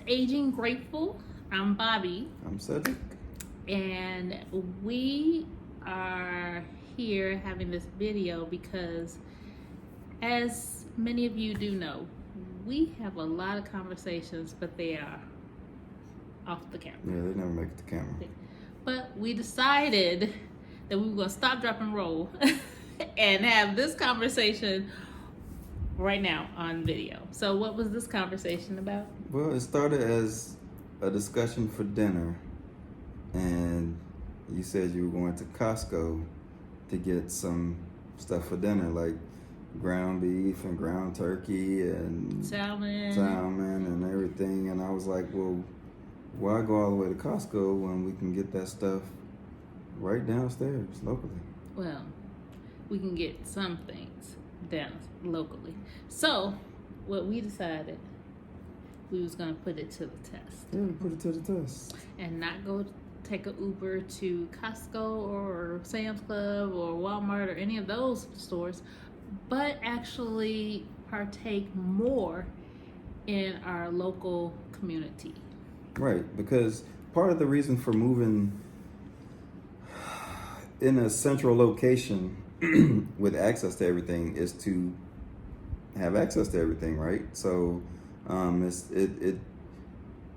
Aging Grateful. I'm Bobby. I'm Cedric. And we are here having this video because, as many of you do know, we have a lot of conversations, but they are off the camera. Yeah, they never make it to camera. But we decided that we were going to stop, drop, and roll and have this conversation right now on video. So what was this conversation about? Well, it started as a discussion for dinner, and you said you were going to Costco to get some stuff for dinner, like ground beef and ground turkey and salmon and everything. And I was like, well, why go all the way to Costco when we can get that stuff right downstairs locally? Well, we can get some things down locally. So what we decided, we was going to put it to the test. Yeah, put it to the test. And not go take an Uber to Costco or Sam's Club or Walmart or any of those stores, but actually partake more in our local community. Right, because part of the reason for moving in a central location with access to everything is to have access to everything, right? So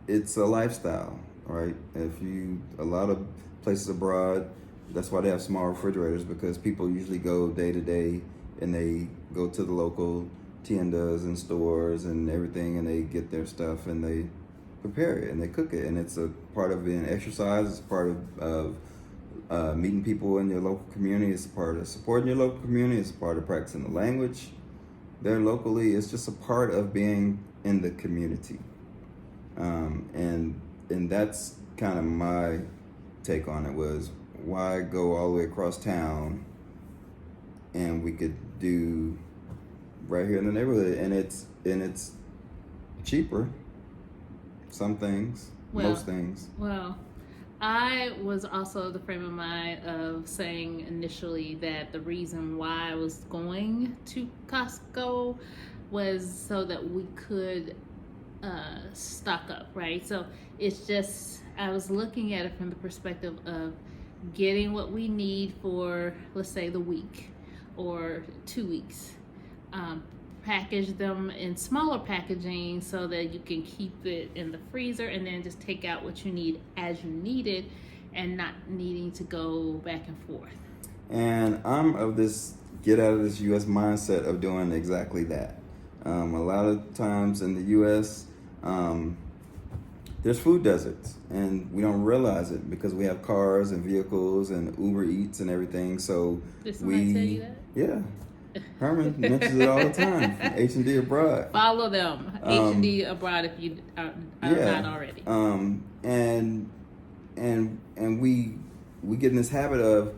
it's a lifestyle, right? A lot of places abroad, that's why they have small refrigerators, because people usually go day to day and they go to the local tiendas and stores and everything, and they get their stuff and they prepare it and they cook it, and it's a part of being exercise. It's part of meeting people in your local community. It's a part of supporting your local community. It's a part of practicing the language there locally. It's just a part of being in the community, and that's kind of my take on it. Was why go all the way across town, and we could do right here in the neighborhood, and it's cheaper. Some things, most things. Well, I was also the frame of mind of saying initially that the reason why I was going to Costco was so that we could stock up, right? So it's just, I was looking at it from the perspective of getting what we need for, let's say, the week or 2 weeks. Package them in smaller packaging so that you can keep it in the freezer, and then just take out what you need as you need it, and not needing to go back and forth. And I'm of this get out of this U.S. mindset of doing exactly that. A lot of times in the U.S., there's food deserts, and we don't realize it because we have cars and vehicles and Uber Eats and everything. So did somebody tell you that? Yeah. Herman mentions it all the time. H&D Abroad. Follow them. H&D Abroad if you are not already. And we get in this habit of,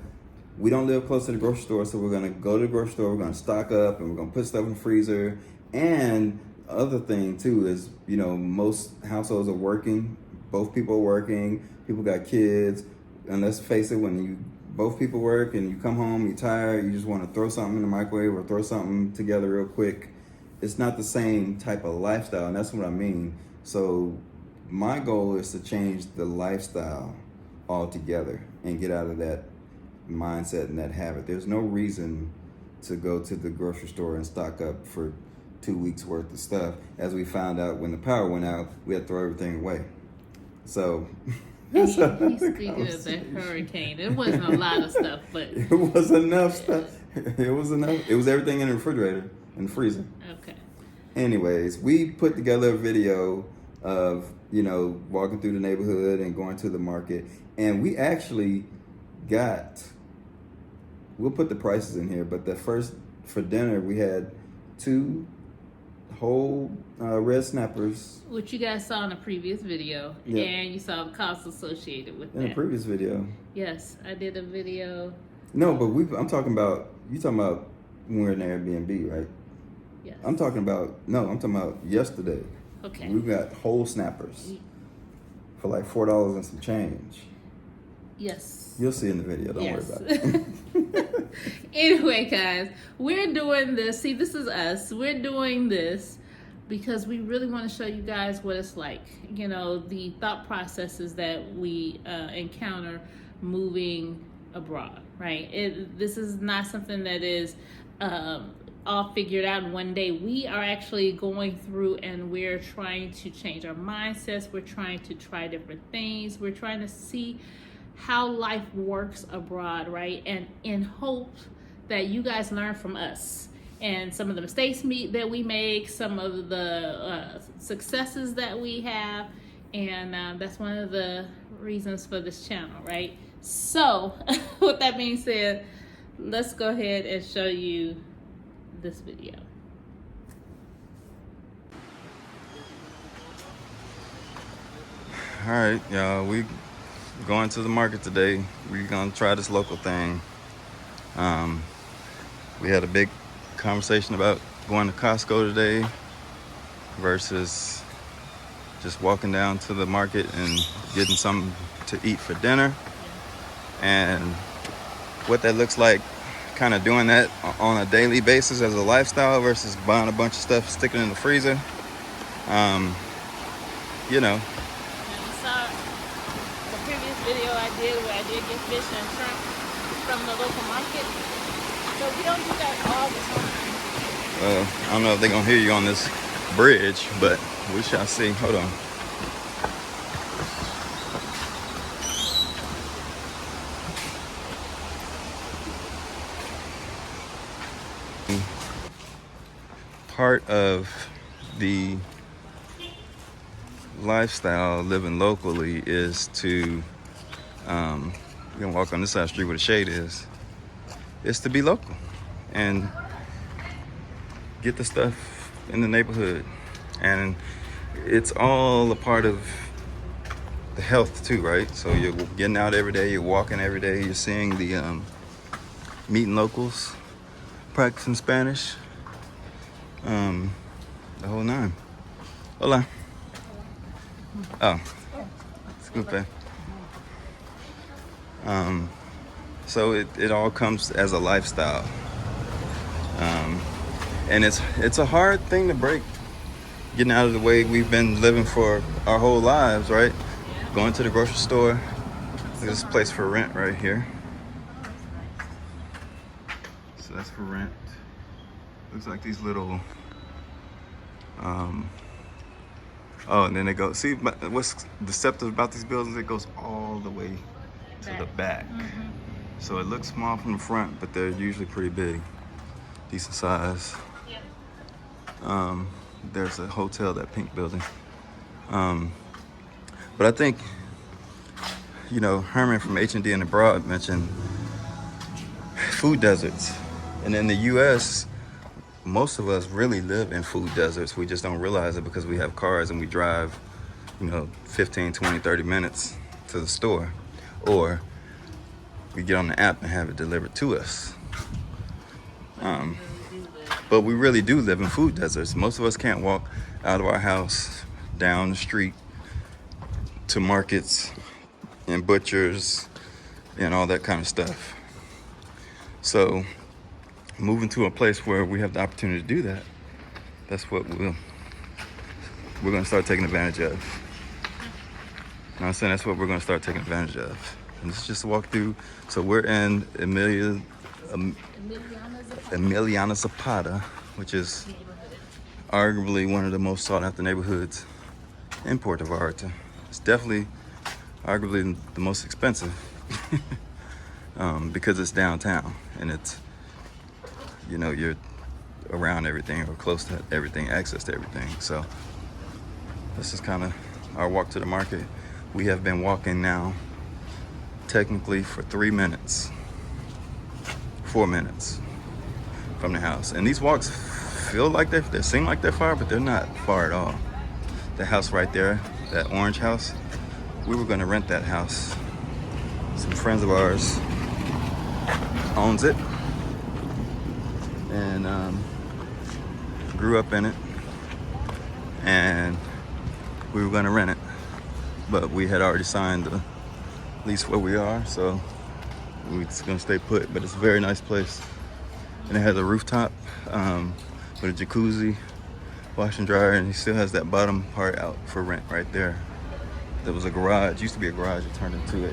we don't live close to the grocery store, so we're gonna go to the grocery store, we're gonna stock up, and we're gonna put stuff in the freezer. And other thing too is, most households are working. Both people are working. People got kids, and let's face it, when both people work and you come home, you're tired, you just want to throw something in the microwave or throw something together real quick. It's not the same type of lifestyle, and that's what I mean. So my goal is to change the lifestyle altogether and get out of that mindset and that habit. There's no reason to go to the grocery store and stock up for 2 weeks worth of stuff. As we found out, when the power went out, we had to throw everything away. So he's speaking of the hurricane. It wasn't a lot of stuff, but it was enough stuff. It was enough. It was everything in the refrigerator and the freezer. Okay. Anyways, we put together a video of, walking through the neighborhood and going to the market, and we actually we'll put the prices in here, but for dinner, we had 2 whole red snappers. Which you guys saw in a previous video, yep. And you saw the costs associated with that. In a previous video. Yes, I did a video. No, but you're talking about when we were in Airbnb, right? Yes. I'm talking about yesterday. Okay. We got whole snappers for like $4 and some change. Yes. You'll see in the video. Don't worry about it. Anyway, guys, we're doing this. See, this is us. We're doing this because we really want to show you guys what it's like, you know, the thought processes that we encounter moving abroad, right? This is not something that is all figured out in one day. We are actually going through and we're trying to change our mindsets. We're trying to try different things. We're trying to see how life works abroad, right? And in hopes that you guys learn from us and some of the mistakes that we make, some of the successes that we have, and that's one of the reasons for this channel, right? So, with that being said, let's go ahead and show you this video. All right, y'all, we going to the market today. We're gonna try this local thing. We had a big conversation about going to Costco today versus just walking down to the market and getting something to eat for dinner, and what that looks like, kind of doing that on a daily basis as a lifestyle versus buying a bunch of stuff, sticking in the freezer. You know. And you saw the previous video I did where I did get fish and shrimp from the local market. So we don't do that all the time. I don't know if they're gonna hear you on this bridge, but we shall see. Hold on. Part of the lifestyle living locally is to you can walk on this side of the street where the shade is to be local and get the stuff in the neighborhood. And it's all a part of the health too, right? So you're getting out every day, you're walking every day, you're seeing the meeting locals, practicing Spanish, the whole nine. Hola. Oh, disculpe. So it all comes as a lifestyle, and it's a hard thing to break, getting out of the way we've been living for our whole lives, right? Going to the grocery store. Look at this place for rent right here. So that's for rent. Looks like these little oh, and then it goes, see what's deceptive about these buildings, it goes all the way to the back. So it looks small from the front, but they're usually pretty big, decent size. There's a hotel, that pink building. But I think, you know, Herman from H&D and Abroad mentioned food deserts. And in the US, most of us really live in food deserts. We just don't realize it because we have cars and we drive, you know, 15, 20, 30 minutes to the store. Or we get on the app and have it delivered to us. But we really do live in food deserts. Most of us can't walk out of our house, down the street, to markets and butchers and all that kind of stuff. So moving to a place where we have the opportunity to do that, that's what we're going to start taking advantage of. You know what I'm saying? That's what we're going to start taking advantage of. And this is just a walk through. So we're in Emiliana Zapata, which is arguably one of the most sought after neighborhoods in Puerto Vallarta. It's definitely arguably the most expensive because it's downtown and it's, you know, you're around everything or close to everything, access to everything. So this is kind of our walk to the market. We have been walking now technically for 4 minutes from the house. And these walks feel like they seem like they're far, but they're not far at all. The house right there, that orange house, we were gonna rent that house. Some friends of ours owns it and grew up in it, and we were gonna rent it, but we had already signed the lease where we are, so we're just gonna stay put. But it's a very nice place, and it has a rooftop with a jacuzzi, wash and dryer, and he still has that bottom part out for rent right there. There was a garage. Used to be a garage. It turned into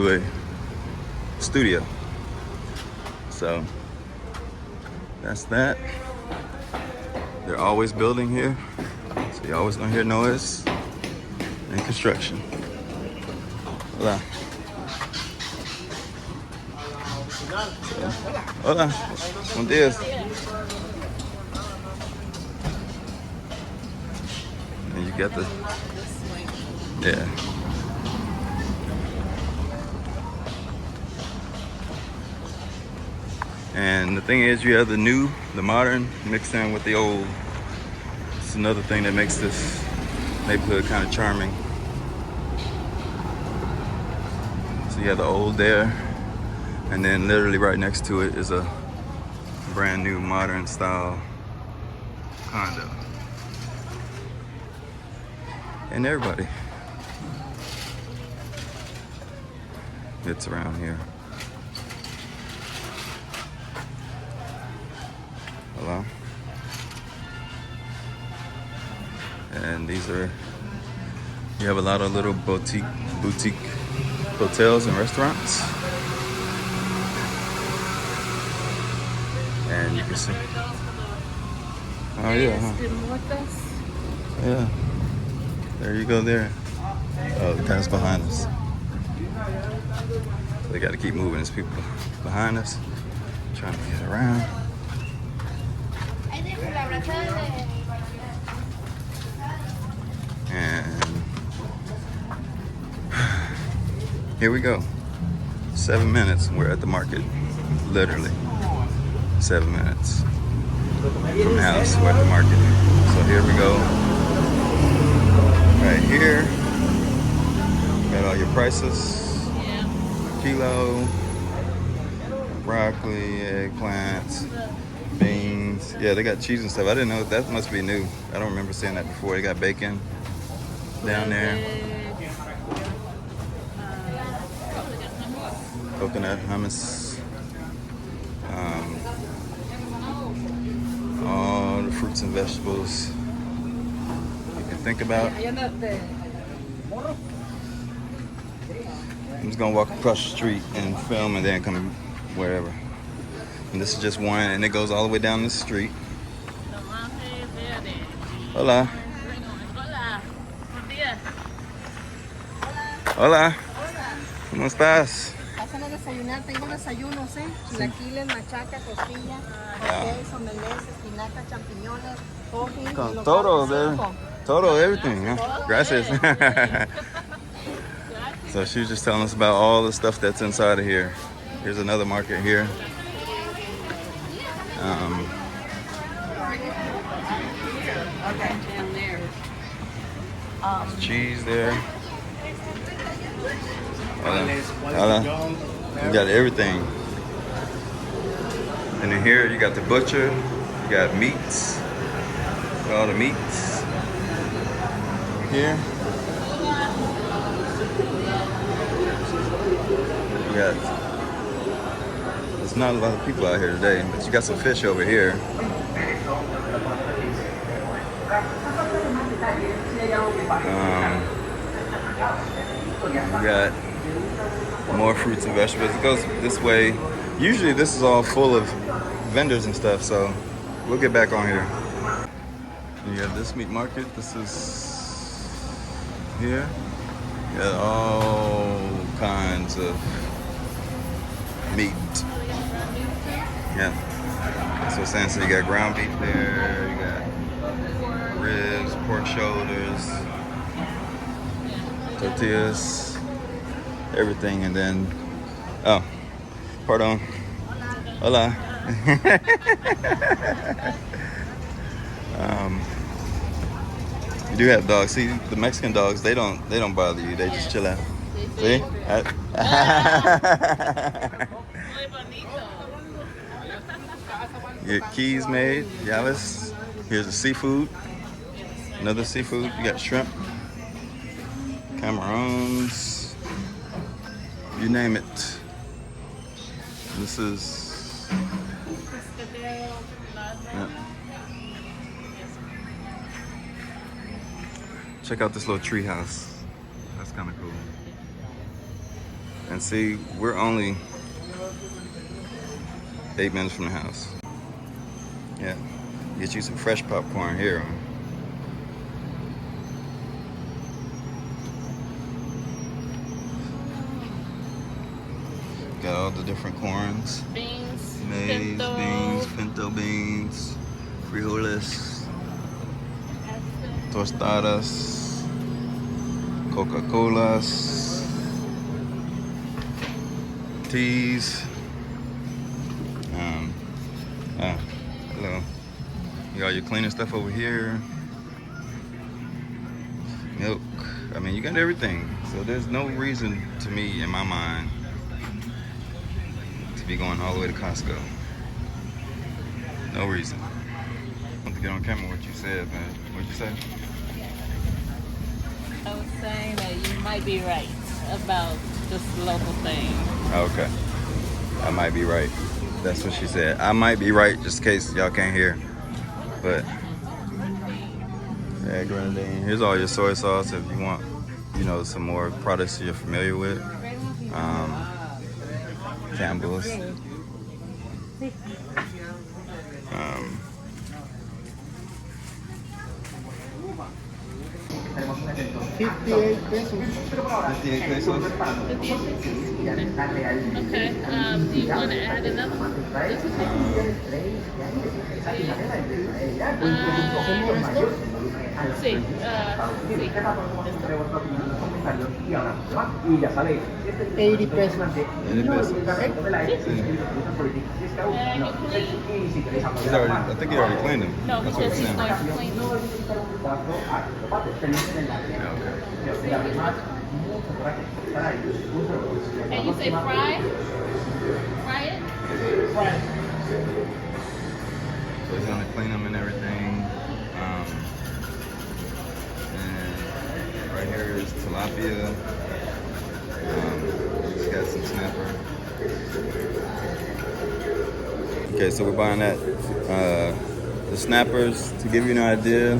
a studio. So that's that. They're always building here, so you're always gonna hear noise and construction. Hola. Hola. Buen días. And you got the, yeah. And the thing is, you have the modern mixed in with the old. It's another thing that makes this neighborhood kind of charming. So you have the old there, and then literally right next to it is a brand new modern style condo. And everybody gets around here. Hello. And these are, you have a lot of little boutique hotels and restaurants. And you can see. Oh yeah. Huh? Yeah. There you go there. Oh, the guy's behind us. They got to keep moving. There's people behind us trying to get around. And here we go. 7 minutes and we're at the market. Literally 7 minutes from the house. We're at the market. So here we go. Right here. Got all your prices. Yeah. Kilo, broccoli, eggplants, beans. Yeah, they got cheese and stuff. I didn't know, that must be new. I don't remember seeing that before. They got bacon down there. Coconut hummus. All the fruits and vegetables you can think about. I'm just gonna walk across the street and film and then come wherever. And this is just one, and it goes all the way down the street. Hola. Hola. ¿Cómo estás? Pasan a desayunar, tengo desayunos, chilaquiles, machaca, costilla, queso, omelets, espinaca, champiñones, coffee. Con todo, everything. Huh? Gracias. So she was just telling us about all the stuff that's inside of here. Here's another market here. Cheese there. Hola. You got everything. And then here you got the butcher. You got meats. All the meats. Here. You got, there's not a lot of people out here today, but you got some fish over here. You got more fruits and vegetables. It goes this way. Usually this is all full of vendors and stuff, so we'll get back on here. You got this meat market. This is here. You got all kinds of meat. Yeah. That's what I'm saying. So you got ground beef there. You got ribs, pork shoulders, tortillas, everything, and then pardon. Hola. You do have dogs. See, the Mexican dogs, they don't bother you. They just chill out. See? Get keys made. Yalis. Here's the seafood. Another seafood. You got shrimp, camarons, you name it. This is Check out this little tree house. That's kind of cool. And see, we're only 8 minutes from the house. Yeah, get you some fresh popcorn here. Got all the different corns. Beans, Maize, pinto. beans, pinto beans, frijoles, tostadas, Coca-Colas, teas. Hello. You got your cleaning stuff over here. Milk. I mean, you got everything. So there's no reason to me, in my mind, to be going all the way to Costco. No reason. I want to get on camera what you said, man. What'd you say? I was saying that you might be right about this local thing. Okay. I might be right. That's what she said. I might be right, just in case y'all can't hear. But yeah, grenadine. Here's all your soy sauce if you want, you know, some more products you're familiar with. Campbell's. 58 pesos. 58 pesos. Okay. Do you want to add another one? Sí. Sí. 80 pesos. 80 pesos. He's already, I think he already cleaned them. No, he That's what says he's he's saying. going to clean them. Yeah, okay. And you say fry? Fry it? So he's gonna clean them and everything. And right here is tilapia. He's got some snapper. Okay, so we're buying that. The snappers, to give you an idea,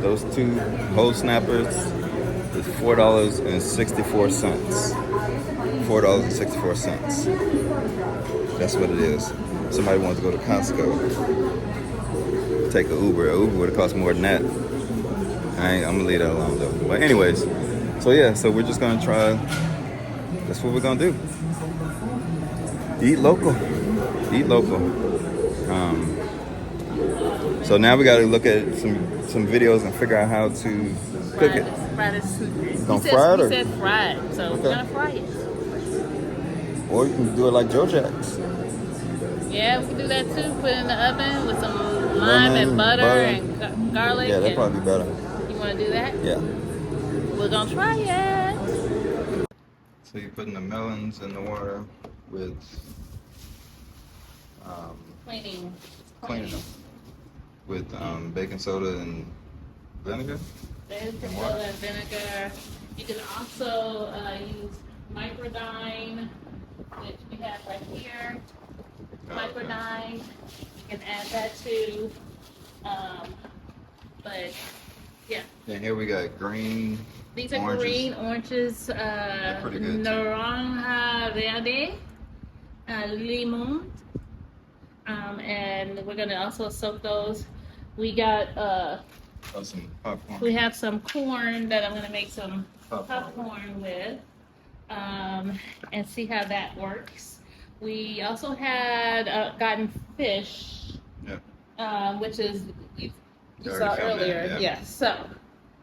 those two whole snappers is $4.64. $4.64. That's what it is. Somebody wants to go to Costco, take an Uber. An Uber would have cost more than that. I'm gonna leave that alone though. But anyways, so yeah, so we're just gonna try. That's what we're gonna do. Eat local. Eat local. So now we gotta look at some videos and figure out how to cook it. Fry this. Gonna fry it, or? He said fry it, so we're gonna fry it. Or you can do it like Joe Jack's. Yeah, we can do that too. Put it in the oven with some lime and butter and garlic. Yeah, that'd probably be better. You want to do that? Yeah. We're gonna try it. So you're putting the melons in the water with Cleaning them with baking soda and vinegar. Baking soda and vinegar. You can also use microdine, which we have right here. Microdine. You can add that too. But yeah. And here we got green. These are oranges. green oranges. They're pretty good too. Naranja verde, limon. And we're gonna also soak those. We got Some popcorn. we have some corn that I'm gonna make some popcorn with, and see how that works. We also had gotten fish, which is you saw earlier. That, yeah. So,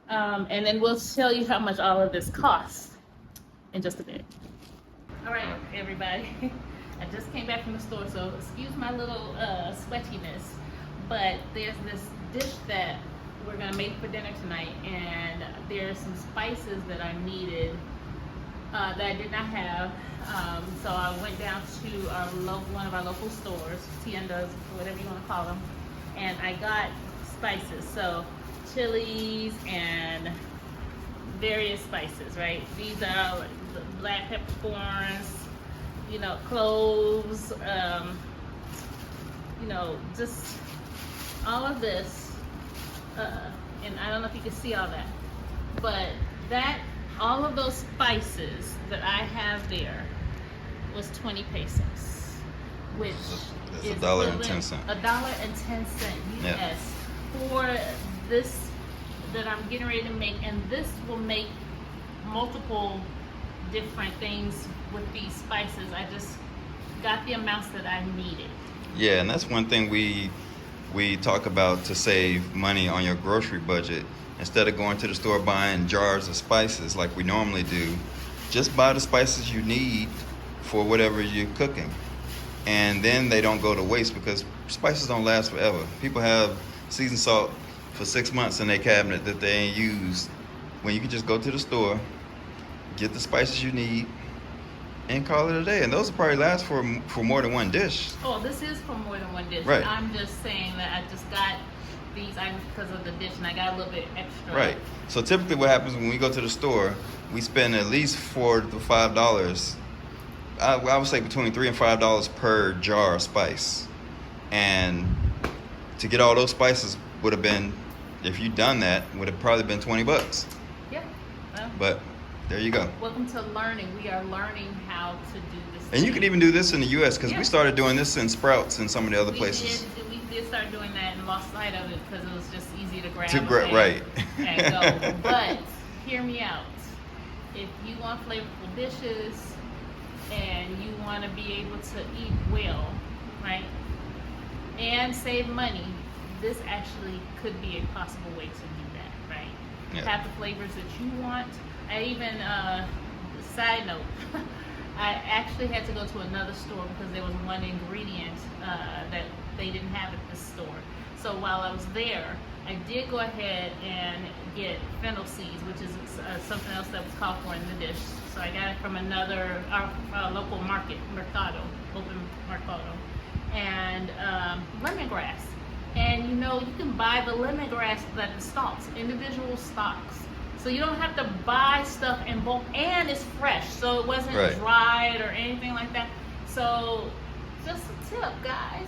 and then we'll tell you how much all of this costs in just a bit. All right, everybody. I just came back from the store, so excuse my little sweatiness, but there's this dish that we're gonna make for dinner tonight, and there's some spices that I needed that I did not have. So I went down to one of our local stores, tiendas, whatever you want to call them, and I got spices. So chilies and various spices, right? These are the black peppercorns, you know, cloves, you know, just all of this. And I don't know if you can see all that, But that, all of those spices that I have there was 20 pesos, which That's is $1.10. $1.10. Yes, for this that I'm getting ready to make, and this will make multiple different things with these spices. I just got the amounts that I needed. Yeah, and that's one thing we talk about to save money on your grocery budget. Instead of going to the store buying jars of spices like we normally do, just buy the spices you need for whatever you're cooking. And then they don't go to waste because spices don't last forever. People have seasoned salt for 6 months in their cabinet that they ain't used, when you can just go to the store, get the spices you need, and call it a day. And those will probably last for more than one dish. Oh, this is for more than one dish. Right. I'm just saying that I just got these items because of the dish, and I got a little bit extra. Right. So typically what happens when we go to the store, we spend at least $4 to $5. I would say between $3 and $5 per jar of spice. And to get all those spices would have been, if you'd done that, would have probably been $20. Yeah. Well, But there you go. welcome to learning. We are learning how to do this. And you can even do this in the U.S. because Yeah. we started doing this in Sprouts and some of the other places. We did start doing that and lost sight of it because it was just easy to grab. Right. And go. But hear me out. If you want flavorful dishes and you want to be able to eat well, right, and save money, this actually could be a possible way to do that, right? Yeah. Have the flavors that you want. I even, side note, I actually had to go to another store because there was one ingredient that they didn't have at this store. So while I was there, I did go ahead and get fennel seeds, which is something else that was called for in the dish. So I got it from another local market, open mercado, and lemongrass. And you know, you can buy the lemongrass that the stalks, individual stalks. So you don't have to buy stuff in bulk, and it's fresh, so it wasn't Right. dried or anything like that. So just a tip, guys,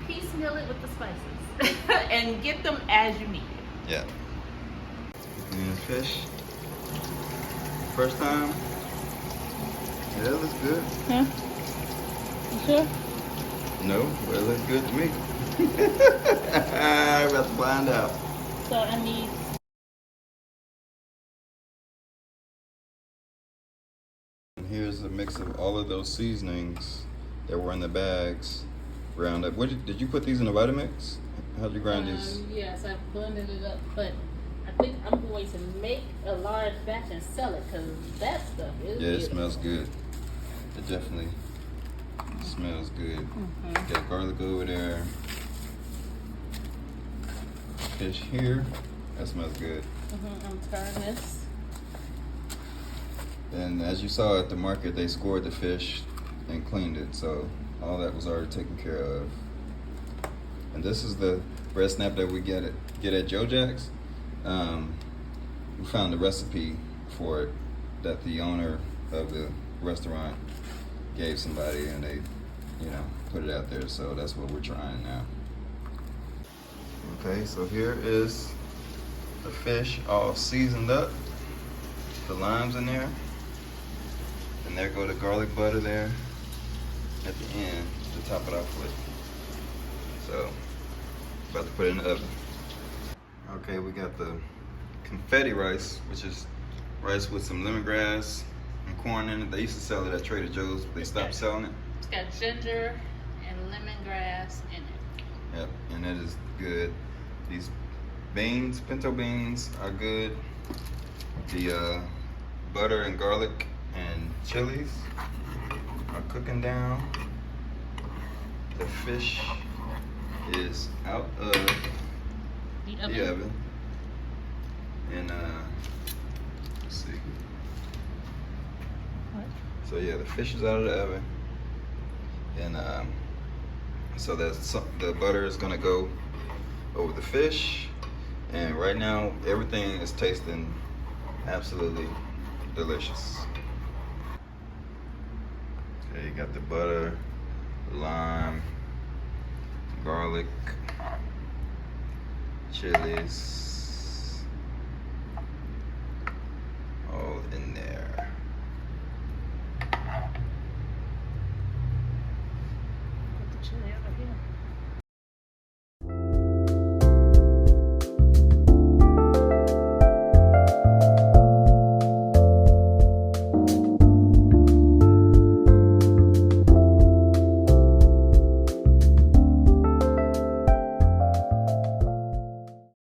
piecemeal it with the spices and get them as you need it. Yeah. And fish. First time. Yeah, it looks good. Huh? You sure? No, but it looks good to me. We're about to find out. So I need. Here's a mix of all of those seasonings that were in the bags. Ground up. Did you put these in the Vitamix? How'd you grind these? Yes, I blended it up, but I think I'm going to make a large batch and sell it because that stuff is Yeah, it beautiful. smells good. It definitely smells good. Got garlic over there. Fish here. That smells good. I'm turning this. And as you saw at the market, they scored the fish and cleaned it, so all that was already taken care of. And this is the red snap that we get at Joe Jack's. We found the recipe for it that the owner of the restaurant gave somebody, and they, put it out there. So that's what we're trying now. Okay, so here is the fish all seasoned up. The lime's in there. And there go the garlic butter there at the end to top it off with. So, about to put it in the oven. Okay, we got the confetti rice, which is rice with some lemongrass and corn in it. They used to sell it at Trader Joe's, but they stopped selling it. It's got ginger and lemongrass in it. Yep, and it is good. These beans, pinto beans, are good. The butter and garlic and chilies are cooking down. The fish is out of the oven. And let's see. What? So yeah, the fish is out of the oven. And so the butter is gonna go over the fish. And right now everything is tasting absolutely delicious. Okay, you got the butter, lime, garlic, chilies, Yeah, yeah.